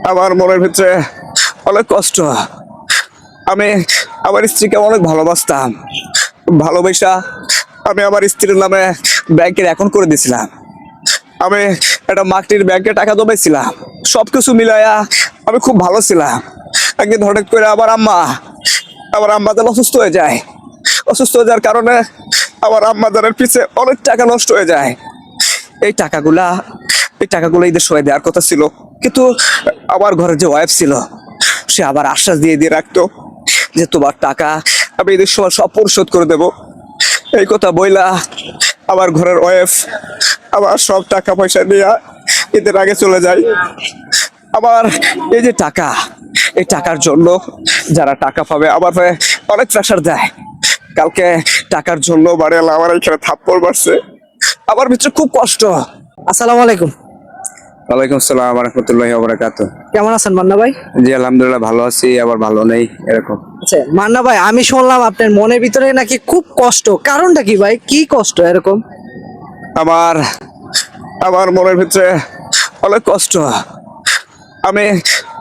আমার মনের ভিতরে অনেক কষ্ট। আমি আমার স্ত্রীকে অনেক ভালোবাসতাম। ভালোবাসা আমি আমার স্ত্রীর নামে ব্যাংকের অ্যাকাউন্ট করে দিয়েছিলাম। আমি একটা মাটির ব্যাংকে টাকা জমাইছিলাম। সবকিছু মিলাইয়া আমি খুব ভালো ছিলাম। একদিন হঠাৎ করে আমার আম্মা যেন অসুস্থ হয়ে যায়। অসুস্থ হয়ে যাওয়ার কারণে আমার আম্মাজানের পিছে অনেক টাকা নষ্ট হয়ে যায়। এই টাকাগুলা এই টাকাগুলো ঈদের সময় দেওয়ার কথা ছিল, কিন্তু আমার ঘরে যে ওয়াইফ ছিল সে আবার আশ্বাস দিয়ে দিয়ে রাখতো যে তোমার টাকা আমি ঈদের সময় সব পরিশোধ করে দেব। এই কথা বইলা আমার ঘরের ওয়াইফ আমার সব টাকা পয়সা নিয়ে ঈদের আগে চলে যায়। আবার এই যে টাকা, এই টাকার জন্য যারা টাকা পাবে আমার ভাই অনেক প্রেশার দেয়। কালকে টাকার জন্য বাড়িওয়ালা আমার এখানে থাপ্পড় মারছে। আমার ভিতরে খুব কষ্ট। আসসালামু আলাইকুম। ওয়ালাইকুম আসসালাম রহমতুল্লাহি ওয়া বারাকাতুহু। কেমন আছেন মান্না ভাই? জি আলহামদুলিল্লাহ ভালো আছি, আবার ভালো নেই, এরকম। আচ্ছা মান্না ভাই, আমি শুনলাম আপনার মনের ভিতরে নাকি খুব কষ্ট। কারণটা কি ভাই? কি কষ্ট এরকম? আমার আমার মনের ভিতরে অনেক কষ্ট। আমি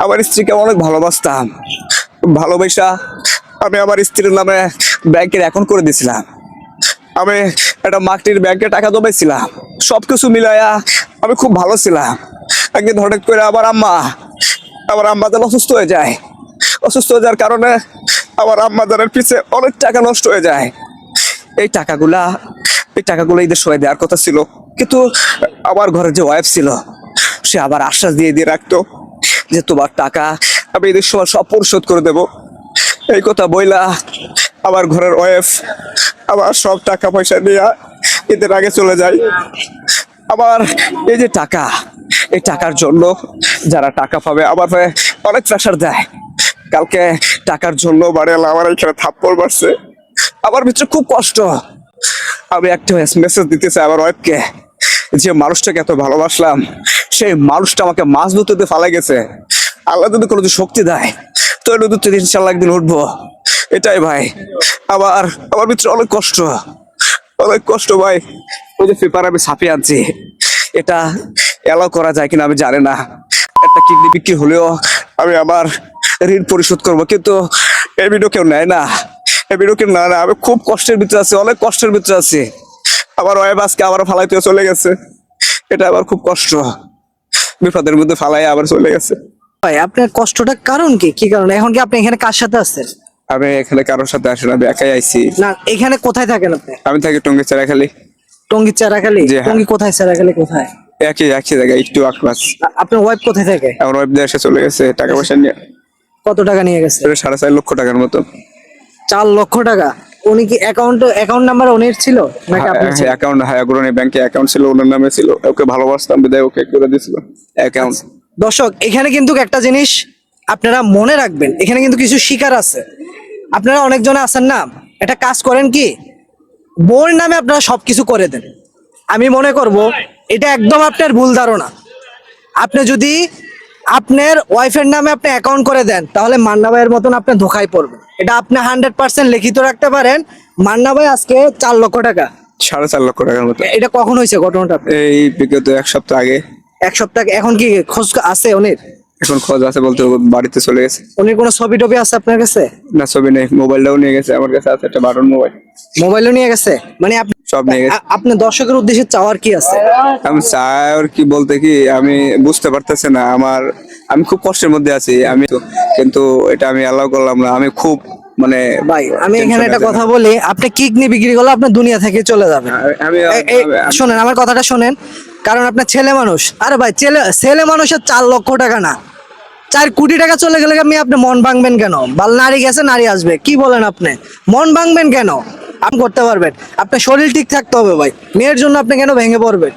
আমার স্ত্রীকে অনেক ভালোবাসতাম। ভালোবাসা আমি আমার স্ত্রীর নামে ব্যাংকের অ্যাকাউন্ট করে দিয়েছিলাম। আমি একটা মাটির ব্যাংকে টাকা জমাইছিলাম। সবকিছু মিলাইয়া আমি খুব ভালো ছিলাম। একদিন হঠাৎ করে আমার আম্মা যেন অসুস্থ হয়ে যায়। অসুস্থ হয়ে যাওয়ার কারণে আমার আম্মাজানের পিছে অনেক টাকা নষ্ট হয়ে যায়। এই টাকাগুলো ঈদের সময় দেওয়ার কথা ছিল, কিন্তু আমার ঘরে যে ওয়াইফ ছিল সে আবার আশ্বাস দিয়ে দিয়ে রাখতো যে তোমার টাকা আমি ঈদের সময় সব পরিশোধ করে দেব। এই কথা বইলা আমার ঘরের ওয়াইফ আমার সব টাকা পয়সা নিয়ে ঈদের আগে চলে যায়। আবার এই যে টাকা, এই টাকার জন্য যারা টাকা পাবে আমার ভাই অনেক প্রেশার দেয়। কালকে টাকার জন্য বাড়িওয়ালা আমার এখানে থাপ্পড় মারছে। আমার ভিতরে খুব কষ্ট। আমি একটা মেসেজ দিতে চাই আমার ওয়াইফকে, যে মানুষটাকে এত ভালোবাসলাম সেই মানুষটা আমাকে মাছ ধরতে ফালাই গেছে। আল্লাহ যদি কোনো শক্তি দেয় তো নদীতে ইনশাল্লাহ একদিন উঠবো। এটাই ভাই। আমার ভিতরে অনেক কষ্ট, অনেক কষ্ট ভাই। ওই যে পেপার আমি ছাপিয়ে আনছি, এটা এলাও করা যায় কিনা আমি জানি না। একটা কিডনি বিক্রি হলেও আমি আমার ঋণ পরিশোধ করবো, কিন্তু এই ভিডিও কেউ নেয় না। এই ভিডিও কেউ নেয় না। আমি খুব কষ্টের ভিতরে আছি, অনেক কষ্টের ভিতরে আছি। আমার ওয়াইফ আজকে আবার ফালাইতে চলে গেছে। এটা আবার খুব কষ্ট। বিপদের মধ্যে ফালাই আবার চলে গেছে। ভাই আপনার কষ্টটা কারণ কি? কি কারণ? এখন কি আপনি এখানে কার সাথে আছেন? আমি এখানে কারোর সাথে আসি না, আমি একাই আইছি। না, এখানে কোথায় থাকেন আপনি? আমি থাকি টঙ্গী চেরাখালী। টঙ্গী চেরাখালী? জি হ্যাঁ। টঙ্গী কোথায়, চেরাখালী কোথায়? একই একই জায়গায়, একটু আক্রাস। আপনার ওয়াইফ কোথায় থাকে? আমার ওয়াইফ দেশে চলে গেছে টাকা পয়সা নিয়ে। কত টাকা নিয়ে গেছে? 4.5 লক্ষ টাকার মতো। 4 লক্ষ টাকা? উনি কি অ্যাকাউন্ট নাম্বার ওনার ছিল নাকি আপনার ছিল? অ্যাকাউন্ট, হ্যাঁ, অগ্রণী ব্যাংকে অ্যাকাউন্ট ছিল, ওনার নামে ছিল। ওকে ভালোবাসতাম বিদায় ওকে করে দিয়েছিল অ্যাকাউন্ট। দর্শক, এখানে কিন্তু একটা জিনিস আপনারা মনে রাখবেন, এখানে কিন্তু কিছু শিকার আছে। আপনারা অনেকজনে আছেন না, একটা কাজ করেন কি, বোর নামে আপনারা সবকিছু করে দেন। আমি মনে করব এটা একদম আপনার ভুল ধারণা। আপনি যদি আপনার ওয়াইফের নামে আপনি অ্যাকাউন্ট করে দেন তাহলে মান্না ভাইয়ের মতন আপনি ধোকায় পড়বেন। এটা আপনি 100% লিখিত রাখতে পারেন। মান্না ভাই আজকে 4 লক্ষ টাকা, 4.5 লক্ষ টাকার মতো। এটা কখন হয়েছে ঘটনাটা? এই বিগত 1 সপ্তাহ আগে। 1 সপ্তাহ আগে? এখন কি খোঁজ আছে উনির? এখন খোঁজ আছে বলতে বাড়িতে চলে গেছে। উনির কোনো ছবি টবি আছে আপনার কাছে? না, ছবি নেই। মোবাইলটাও নিয়ে গেছে, আমার কাছে আছে একটা বাটন মোবাইল। মোবাইলও নিয়ে গেছে? মানে আপনি সব নিয়ে গেছে। আপনি দর্শকের উদ্দেশ্যে চাওয়ার কি আছে? আমি চাই আর কি বলতে কি, আমি বুঝতে পারতেছি না। আমি খুব কষ্টের মধ্যে আছি। কিন্তু এটা আমি অ্যালাউ করলাম না। আমি খুব মানে ভাই আমি এখানে একটা কথা বলি, আপনি কিডনি বিক্রি করলে আপনি দুনিয়া থেকে চলে যাবেন। শোনেন আমার কথাটা শোনেন, কারণ আপনার ছেলে মানুষ। আরে ভাই, ছেলে মানুষের 4 লক্ষ টাকা না, 4 কোটি টাকা চলে গেলে আপনি মন ভাঙবেন কেন? নারী গেছে, নারী আসবে, কি বলেন আপনি? মন ভাঙবেন কেন? আপনি করতে পারবেন। আপনার শরীর ঠিক থাকতে হবে ভাই। মেয়ের জন্য আপনি কেন ভেঙে পড়বেন?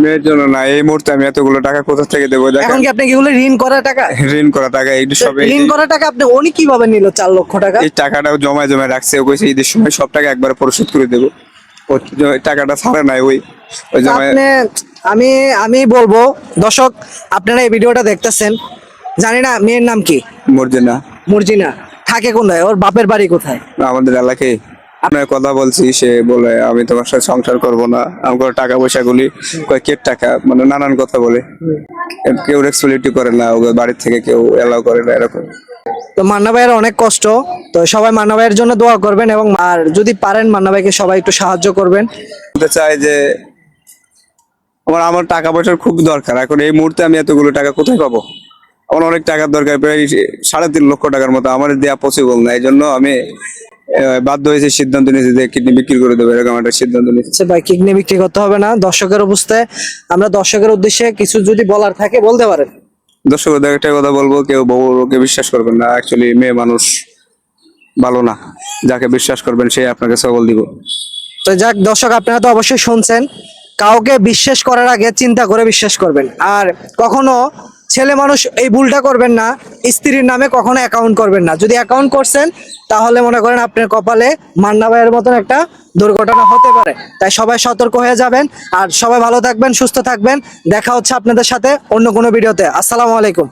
মেয়ের জন্য না, এই মুহূর্তে আমি এতগুলো টাকা কোথা থেকে দেবো? এখন কি আপনি এগুলো ঋণ করা টাকা? ঋণ করা টাকা, এই সব ঋণ করা টাকা আপনি উনি কিভাবে নিল 4 লক্ষ টাকা? এই টাকাটাও জমায় জমায় রাখছে। ও কইছে ঈদের সময় সব টাকা একবারে পরিশোধ করে দেবো। ও টাকাটা ছাড়ে নাই, ওই জমায়। আপনি আমি বলবো দর্শক, আপনারা এই ভিডিওটা দেখতেছেন, জানি না মেয়ের নাম কি? মর্জিনা। মর্জিনা থাকে কোথায়? ওর বাপের বাড়ি কোথায়? আমাদের এলাকায়। আপনার কথা বলছি, সে বলে আমি তোমার সাথে সংসার করব না, আমার টাকা পয়সা গুলি কয়েক টাকা, মানে নানান কথা বলে। কেউ রেসপন্সিবিলিটি করে না, ওকে বাড়ির থেকে কেউ এলাও করে না, এরকম। তো মান্না ভাইয়ের অনেক কষ্ট, তো সবাই মান্না ভাইয়ের জন্য দোয়া করবেন এবং আর যদি পারেন মান্না ভাইকে সবাই একটু সাহায্য করবেন। বলতে চাই যে আমার আমার টাকা পয়সার খুব দরকার এখন, এই মুহূর্তে আমি এতগুলো টাকা কোথায় পাবো? আমার অনেক টাকার দরকার, প্রায় 3.5 লক্ষ টাকার মতো। আমার দেওয়া পসিবল না, এই জন্য আমি বাধ্য হয়েছি, সিদ্ধান্ত নিয়েছি যে কিডনি বিক্রি করে দেবো, এরকম একটা সিদ্ধান্ত নিয়েছি। আচ্ছা ভাই, কিডনি বিক্রি করতে হবে না, দর্শকের অবস্থায় আমরা দর্শকের উদ্দেশ্যে কিছু যদি বলার থাকে বলতে পারেন। দর্শকদের একটা কথা বলবো, কেউ বউকে বিশ্বাস করবেন না, অ্যাকচুয়ালি মেয়ে মানুষ ভালো না, যাকে বিশ্বাস করবেন সে আপনাকে সবল দিব। তো যাক দর্শক, আপনারা তো অবশ্যই শুনছেন, কাউকে বিশ্বাস করার আগে চিন্তা করে বিশ্বাস করবেন। আর কখনো ছেলে মানুষ এই ভুলটা করবেন না, স্ত্রীর নামে কখনো অ্যাকাউন্ট করবেন না। যদি অ্যাকাউন্ট করছেন তাহলে মনে করেন আপনার কপালে মান্না ভাইয়ের মতন একটা দুর্ঘটনা হতে পারে। তাই সবাই সতর্ক হয়ে যাবেন, আর সবাই ভালো থাকবেন, সুস্থ থাকবেন। দেখা হচ্ছে আপনাদের সাথে অন্য কোনো ভিডিওতে। আসসালামু আলাইকুম।